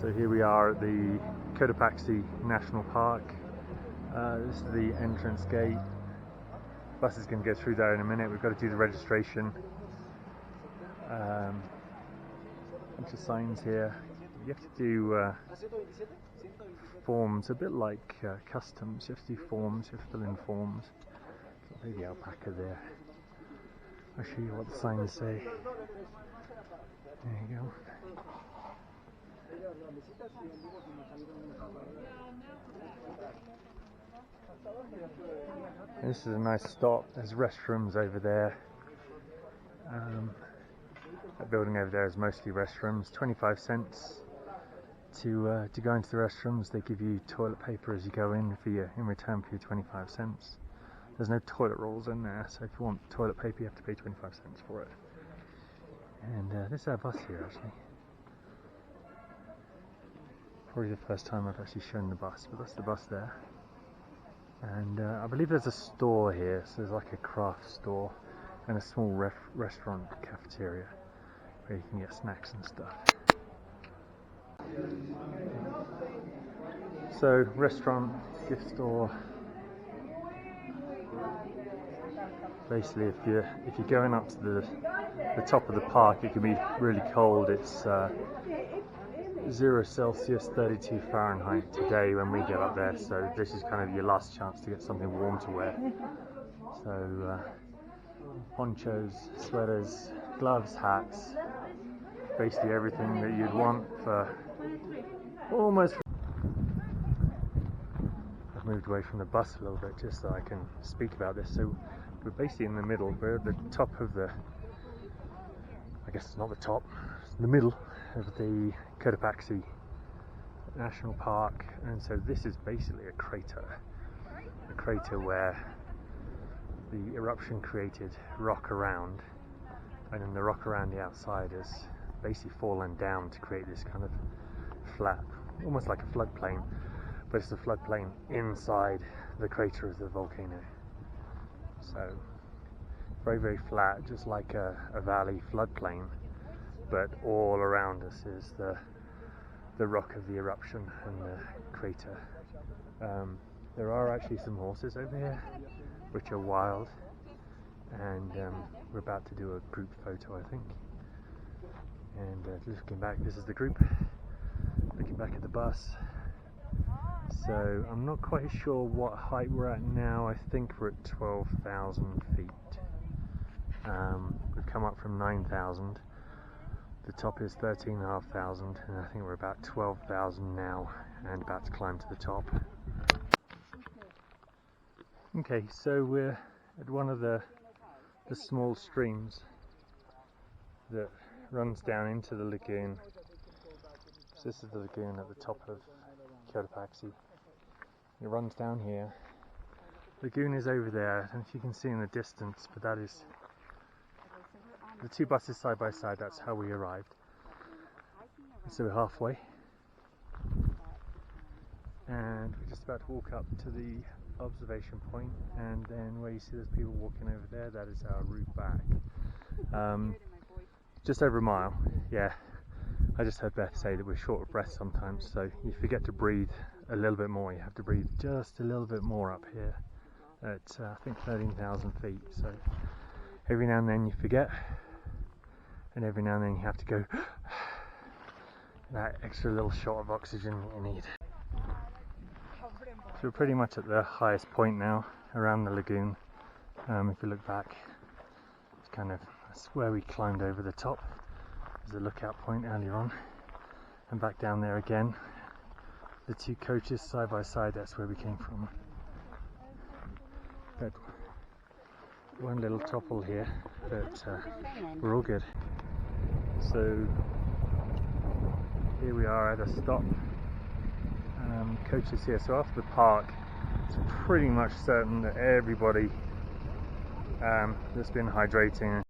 So here we are at the Cotopaxi National Park. This is the entrance gate. Bus is going to go through there in a minute. We've got to do the registration. Bunch of signs here. You have to do forms, a bit like customs. You have to do forms, you have to fill in forms. Maybe alpaca there. I'll show you what the signs say. There you go. This is a nice stop. There's restrooms over there. That building over there is mostly restrooms. 25 cents to go into the restrooms. They give you toilet paper as you go in in return for your 25 cents. There's no toilet rolls in there, so if you want toilet paper you have to pay 25 cents for it. And this is our bus here actually. Probably the first time I've actually shown the bus, but that's the bus there. And I believe there's a store here, so there's like a craft store and a small restaurant cafeteria where you can get snacks and stuff. So restaurant, gift store. Basically, if you're going up to the top of the park, it can be really cold. It's 0 Celsius, 32 Fahrenheit today when we get up there. So this is kind of your last chance to get something warm to wear. So ponchos, sweaters, gloves, hats, basically everything that you'd want for almost. I've moved away from the bus a little bit just so I can speak about this. So we're basically in the middle. We're at the top of the, I guess it's not the top, it's the middle of the Cotopaxi National Park, and so this is basically a crater where the eruption created rock around, and then the rock around the outside has basically fallen down to create this kind of flat, almost like a floodplain, but it's a floodplain inside the crater of the volcano. So very, very flat, just like a valley floodplain, but all around us is the rock of the eruption and the crater. There are actually some horses over here which are wild, and we're about to do a group photo, I think. And looking back, this is the group looking back at the bus. So I'm not quite sure what height we're at now. I think we're at 12,000 feet. We've come up from 9,000. The top is 13,500, and I think we're about 12,000 now and about to climb to the top. Okay, so we're at one of the small streams that runs down into the lagoon. So this is the lagoon at the top of Cotopaxi. It runs down here. The lagoon is over there, I don't know if you can see in the distance, but that is the two buses side by side. That's how we arrived. So we're halfway, and we're just about to walk up to the observation point, and then where you see those people walking over there, that is our route back. Just over a mile. Yeah, I just heard Beth say that we're short of breath sometimes, so you forget to breathe a little bit more. You have to breathe just a little bit more up here at I think 13,000 feet. So every now and then you forget, and every now and then you have to go that extra little shot of oxygen that you need. So we're pretty much at the highest point now around the lagoon. If you look back, it's that's where we climbed over the top. There's a lookout point earlier on, and back down there again. The two coaches side by side, that's where we came from. But one little topple here, but we're all good. So here we are at a stop. Coaches here. So after the park, it's pretty much certain that everybody that's been hydrating